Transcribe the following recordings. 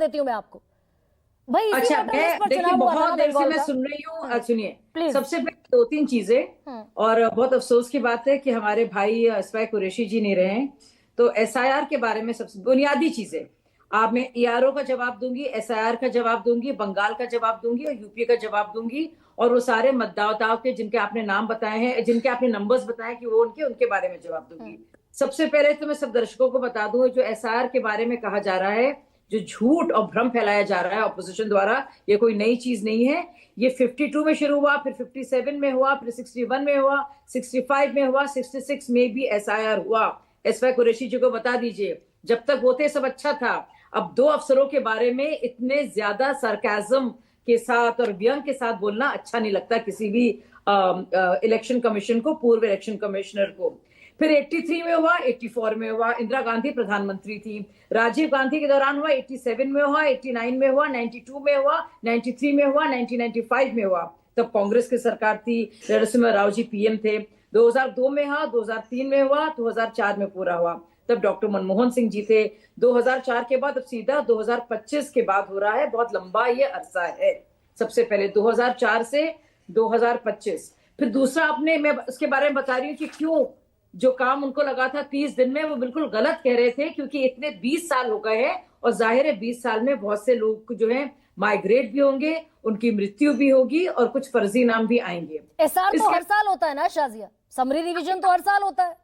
देती हूँ मैं आपको भाई। अच्छा, मैं देखिए बहुत देर से मैं सुन रही हूँ। सुनिए, सबसे पहले 2-3 चीजें, और बहुत अफसोस की बात है कि हमारे भाई एसवाई कुरैशी जी नहीं रहे। तो एसआईआर के बारे में सबसे बुनियादी चीजें आप, मैं ईआरओ का जवाब दूंगी, एसआईआर का जवाब दूंगी, बंगाल का जवाब दूंगी और यूपी का जवाब दूंगी, और वो सारे मतदाताओं के जिनके आपने नाम बताए हैं, जिनके आपने नंबर्स बताए कि वो उनके बारे में जवाब दूंगी। सबसे पहले तो मैं सब दर्शकों को बता दूं, जो एसआईआर के बारे में कहा जा रहा है, जो झूठ और भ्रम फैलाया जा रहा है ऑपोजिशन द्वारा, ये कोई नई चीज नहीं है। ये 52 में शुरू हुआ, फिर 57 में हुआ, फिर 61 में हुआ, 65 में हुआ, 66 में भी एसआईआर हुआ। एसवाई कुरैशी जी को बता दीजिए, जब तक होते सब अच्छा था। अब 2 अफसरों के बारे में इतने ज्यादा सरकाजम के साथ और व्यंग के साथ बोलना अच्छा नहीं लगता किसी भी इलेक्शन कमीशन को, पूर्व इलेक्शन कमिश्नर को। फिर 83 में हुआ, 84 में हुआ, इंदिरा गांधी प्रधानमंत्री थी, राजीव गांधी के दौरान हुआ, 87 में हुआ, 89 में हुआ, 92 में हुआ, 93 में हुआ, 1995 में हुआ, तब कांग्रेस की सरकार थी, नरसिम्हा राव जी पीएम थे। 2002 में हुआ, 2003 में हुआ, 2004 में पूरा हुआ, तब डॉक्टर मनमोहन सिंह जी थे। 2004 के बाद अब सीधा 2025 के बाद हो रहा है, बहुत लंबा ये अरसा है। सबसे पहले 2004 से 2025। फिर दूसरा, आपने, मैं उसके बारे में बता रही हूँ कि क्यों जो काम उनको लगा था 30 दिन में, वो बिल्कुल गलत कह रहे थे, क्योंकि इतने 20 साल हो गए हैं, और जाहिर है 20 साल में बहुत से लोग जो है माइग्रेट भी होंगे, उनकी मृत्यु भी होगी, और कुछ फर्जी नाम भी आएंगे। एसआर तो हर साल होता है ना शाजिया, समरी रिवीजन तो हर साल होता है।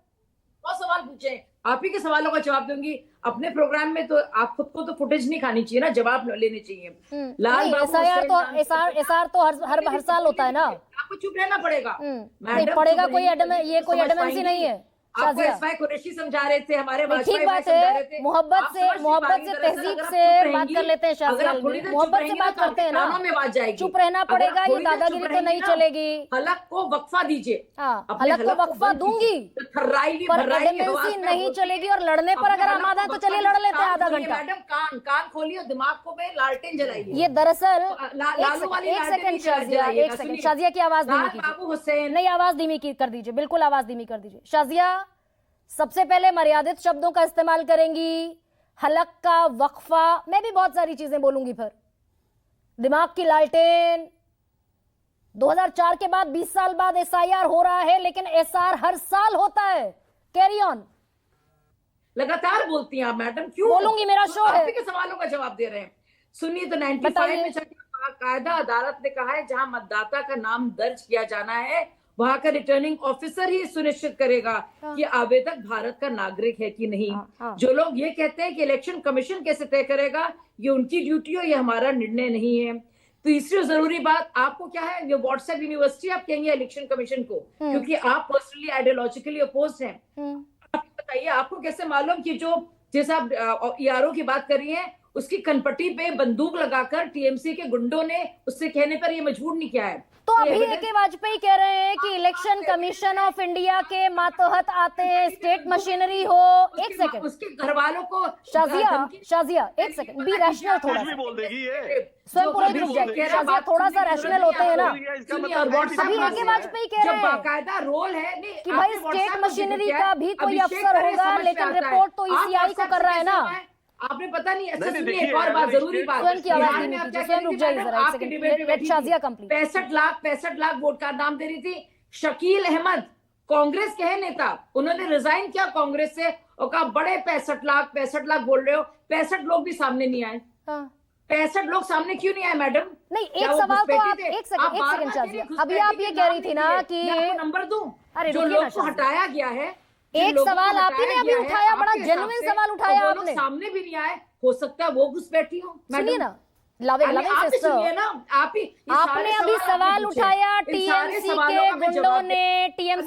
बहुत सवाल पूछे, आप ही के सवालों का जवाब दूंगी अपने प्रोग्राम में, तो आप खुद को तो फुटेज नहीं खानी चाहिए ना, जवाब लेने चाहिए। लाल बाबू एसआर तो हर साल होता है ना, आपको चुप रहना पड़ेगा। नहीं पड़ेगा, ये कोई एडमेंसी नहीं है। आपको एसवाई कुरैशी समझा रहे थे, हमारे ठीक बात है, मोहब्बत से तहजीब से बात कर लेते हैं शाजिया, मोहब्बत से बात करते हैं ना, में बात जाएगी। चुप रहना पड़ेगा, ये दादागिरी तो नहीं चलेगी। हलक को वक्फा दीजिए। हलक को वक्फा दूंगी, पर एडमेंसी नहीं चलेगी, और लड़ने पर अगर आमादा है तो चलिए लड़ लेते हैं आधा घंटा। मैडम कान खोलिए, दिमाग को में लालटेन जलाइए। ये दरअसल एक सेकंड शाजिया, एक सेकंड शाजिया की आवाज धीमी कीजिए, नहीं आवाज धीमी कर दीजिए, बिल्कुल आवाज धीमी कर दीजिए। शाजिया सबसे पहले मर्यादित शब्दों का इस्तेमाल करेंगी, हलक का वक्फा, मैं भी बहुत सारी चीजें बोलूंगी, फिर दिमाग की लालटेन। 2004 के बाद 20 साल बाद एसआईआर हो रहा है, लेकिन एसआर हर साल होता है। Carry on. लगातार बोलती हैं आप मैडम, क्यों बोलूंगी, मेरा शो है। आप के सवालों का जवाब दे रहे हैं। सुनिए, तो 95 में कायदा अदालत ने कहा है, जहां मतदाता का नाम दर्ज किया जाना है, वहां का रिटर्निंग ऑफिसर ही सुनिश्चित करेगा कि आवेदक भारत का नागरिक है कि नहीं। जो लोग ये कहते हैं कि इलेक्शन कमीशन कैसे तय करेगा, ये उनकी ड्यूटी हो, ये हमारा निर्णय नहीं है। तीसरी जरूरी बात, आपको क्या है, ये व्हाट्सएप यूनिवर्सिटी आप कहेंगे इलेक्शन कमीशन को, क्योंकि आप पर्सनली आइडियोलॉजिकली अपोज हैं। आप बताइए, आपको कैसे मालूम कि जो, जैसे आप ईआरओ की बात कर रही हैं, उसकी कनपट्टी पे बंदूक लगाकर टीएमसी के गुंडों ने उससे कहने पर ये मजबूर नहीं किया है। तो अभी ए.के. वाजपेयी कह रहे हैं कि इलेक्शन कमीशन ऑफ इंडिया के मातहत आते हैं, स्टेट मशीनरी हो। एक सेकंड, उसके घर वालों को शाजिया एक सेकंड, बी रैशनल थोड़ा सा, स्वयं पुरोहित रुक जाइए। शाजिया थोड़ा सा रैशनल होते हैं ना। अभी ए.के. वाजपेयी कह रहे हैं बाकायदा रोल है कि भाई स्टेट मशीनरी का भी कोई अफसर होगा, लेकिन रिपोर्ट तो ईसीआई को कर रहा है ना। आपने पता नहीं, अच्छा सुनिए, एक और बात, जरूरी बात, स्वयं की आवाज धीमी कीजिए, स्वयं रुक जाइए जरा एक second, let Shazia complete. 65 lakh vote का नाम दे रही थी शकील अहमद, कांग्रेस के हैं नेता, उन्होंने रिजाइन किया कांग्रेस से, और कहा बड़े 65 लाख बोल रहे हो, 65 लोग भी सामने नहीं आए। 65 लोग सामने क्यों नहीं आए मैडम? नहीं, एक सवाल तो आप, एक सेकंड शाजिया, अभी आप ये कह रही थी ना कि नंबर दूं, अरे जो लोग को हटाया गया है, एक सवाल आप ही ने अभी उठाया, बड़ा जेन्युइन सवाल उठाया आपने, सामने भी नहीं आए, हो सकता है वो घुस बैठी हो। सुनिए ना, लविंग सिस्टर, आपने अभी सवाल उठाया, टीएमसी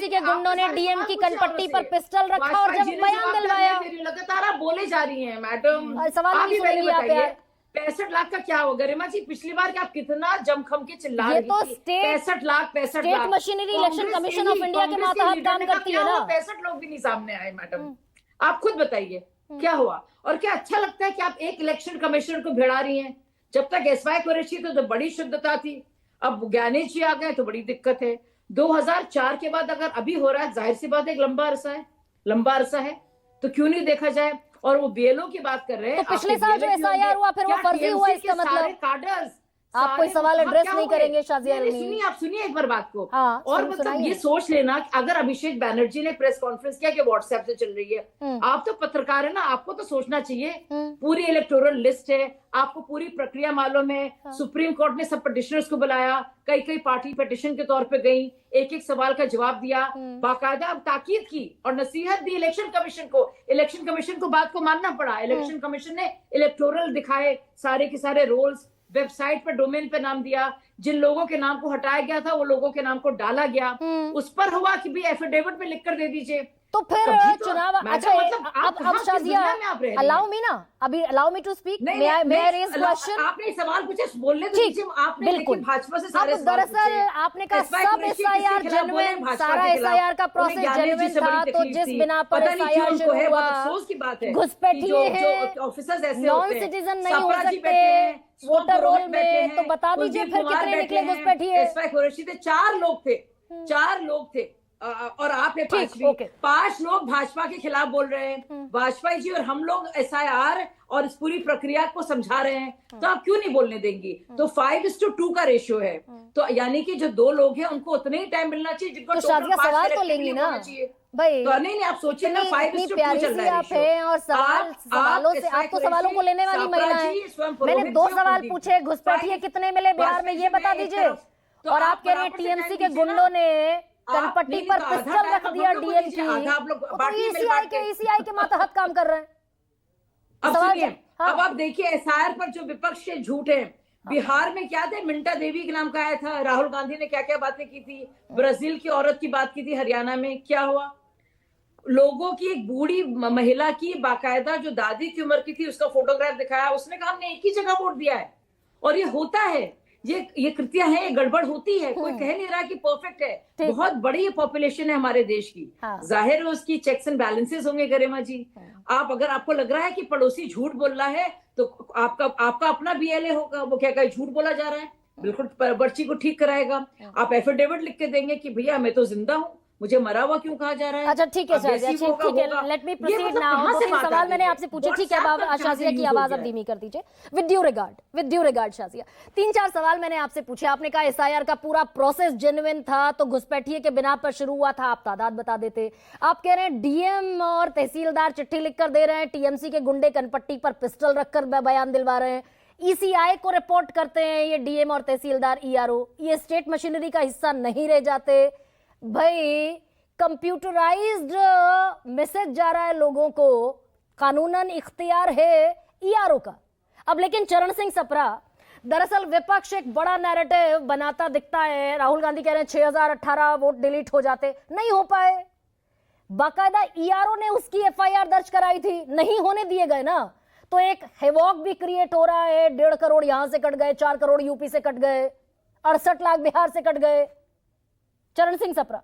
के गुंडों ने डीएम की कनपट्टी पर पिस्टल रखा और जब बयान दिलवाया। लगातार बोले जा रही हैं मैडम, सवाल नहीं सुनेंगी आप यार। 65 लाख का क्या हो, गरिमा जी पिछली बार क्या, आप कितना जमखम के चिल्ला रही थी। ये तो 65 lakh state machinery election commission of India के मातहत काम करती है ना। 65 लोग भी नहीं सामने आए मैडम, आप खुद बताइए क्या हुआ। और क्या अच्छा लगता है कि आप एक इलेक्शन कमिश्नर को भिड़ा रही हैं? जब तक एसवाई कुरैशी तो बड़ी शुद्धता थी, अब ज्ञानेश जी आ गए तो बड़ी दिक्कत है। 2004 के बाद अगर अभी हो रहा है, जाहिर सी बात है एक लंबा अरसा है, तो क्यों नहीं देखा जाए। और वो बीएलओ की बात कर रहे हैं। तो पिछले साल जो एसआईआर हुआ फिर वो फर्जी हुआ, इसका मतलब कार्डर्स आप कोई सवाल एड्रेस नहीं करेंगे शाजिया अलमी? सुनिए, आप सुनिए एक बार बात को। हाँ, और मतलब ये सोच लेना कि अगर अभिषेक बैनर्जी ने प्रेस कॉन्फ्रेंस किया कि व्हाट्सएप से चल रही है, आप तो पत्रकार है ना, आपको तो सोचना चाहिए। पूरी इलेक्टोरल लिस्ट है, आपको पूरी प्रक्रिया मालूम है। सुप्रीम कोर्ट ने सब पिटिशनर्स को बुलाया, कई कई पार्टी पिटिशन के तौर पे गई, एक एक सवाल का जवाब दिया, बाकायदा ताकीद की और नसीहत दी इलेक्शन कमीशन को। इलेक्शन कमीशन को बात को मानना पड़ा। इलेक्शन कमीशन ने इलेक्टोरल दिखाए सारे के सारे रोल्स, वेबसाइट पर डोमेन पे नाम दिया, जिन लोगों के नाम को हटाया गया था वो लोगों के नाम को डाला गया। उस पर हुआ कि भी एफिडेविट में लिख कर दे दीजिए। तो फिर चुनाव अच्छा मतलब अब शाजिया अलाउ मी ना, अभी allow me to speak, may I raise question. आपने सवाल पूछे, बोलने तो दीजिए। आपने बिल्कुल भाजपा से सारे अब दरअसल आपने कहा सब एसआईआर जेन्युइन, सारा एसआईआर का प्रोसेस जेन्युइन था, तो जिस बिना पर एसआईआर शुरू हुआ, अफसोस की बात है घुसपैठिए हैं, ऑफिसर्स ऐसे नॉन सिटीजन नहीं हो सकते वोटर रोल में, तो बता दीजिए फिर कितने निकले घुसपैठिए? एसवाई कुरैशी थे, 4 लोग थे और आपने 5 लोग भाजपा के खिलाफ बोल रहे हैं। वाजपेयी जी और हम लोग एसआईआर और इस पूरी प्रक्रिया को समझा रहे हैं, तो आप क्यों नहीं बोलने देंगी? तो 5:2 का रेशियो है, तो यानी कि जो 2 लोग हैं उनको उतने ही टाइम मिलना चाहिए जिनको तो शाजिया सवाल तो लेंगी ना भाई। तो नहीं आप सोचिए ना, 5:2 चल रहा है आप हैं और सवालों से आप तो सवालों को लेने वाली महिला है। मैंने 2 सवाल पूछे, घुसपैठिए कितने मिले बिहार में ये बता दीजिए, और आप कह रहे हैं टीएमसी के गुंडों ने कनपट्टी पर पिस्टल रख दिया डीएम की, तो ईसीआई के मातहत काम कर रहे हैं। अब सुनिए, अब आप देखिए एसआईआर पर जो विपक्ष के झूठ है। बिहार में क्या थे, मिंटा देवी के नाम का आया था, राहुल गांधी ने क्या क्या बातें की थी, ब्राजील की औरत की बात की थी, हरियाणा में क्या हुआ, लोगों की एक बूढ़ी महिला की बाकायदा जो दादी की उम्र की थी उसका फोटोग्राफ दिखाया, उसने कहा हमने एक ही जगह वोट दिया है। और ये होता है, ये कृतियां हैं, ये गड़बड़ होती है, कोई कह नहीं रहा कि परफेक्ट है। बहुत बड़ी पॉपुलेशन है हमारे देश की, जाहिर है उसकी चेक्स एंड बैलेंसेस होंगे गरिमा जी। आप अगर आपको लग रहा है कि पड़ोसी झूठ बोल रहा है तो आपका अपना बीएलए होगा, वो क्या कहे झूठ बोला जा रहा है, बिल्कुल पर्ची को ठीक कराएगा। आप एफिडेविट लिख के देंगे कि भैया मैं तो जिंदा हूँ, मुझे मरा हुआ क्यों कहा जा रहा है। अच्छा ठीक है शाजिया, ठीक है, लेट मी प्रोसीड नाउ। 2-3 सवाल मैंने आपसे पूछे, ठीक है, अब शाजिया की आवाज अब धीमी कर दीजिए। विद ड्यू रिगार्ड शाजिया, 3-4 सवाल मैंने आपसे पूछे। आपने कहा एसआईआर का पूरा प्रोसेस जेन्युइन था, तो घुसपैठिए के बिना पर शुरू हुआ था, आप तादाद बता देते। आप कह रहे हैं डीएम और तहसीलदार चिट्ठी लिखकर दे रहे हैं, टीएमसी के गुंडे कनपट्टी पर पिस्टल रखकर बयान दिलवा रहे हैं, ईसीआई को रिपोर्ट करते हैं ये डीएम और तहसीलदार, ईआरओ, ये स्टेट मशीनरी का हिस्सा नहीं रह जाते भाई। कंप्यूटराइज्ड मैसेज जा रहा है लोगों को, कानूनन इख्तियार है ईआरओ का। अब लेकिन चरण सिंह सप्रा, दरअसल विपक्ष एक बड़ा नैरेटिव बनाता दिखता है। राहुल गांधी कह रहे हैं 6018 वोट डिलीट हो जाते, नहीं हो पाए। बाकायदा ईआरओ ने उसकी एफआईआर दर्ज कराई थी, नहीं होने दिए गए ना, तो एक हेवॉक भी क्रिएट हो रहा है। 1.5 करोड़ यहां से कट गए, 4 करोड़ यूपी से कट गए, 68 लाख बिहार से कट गए। चरण सिंह सप्रा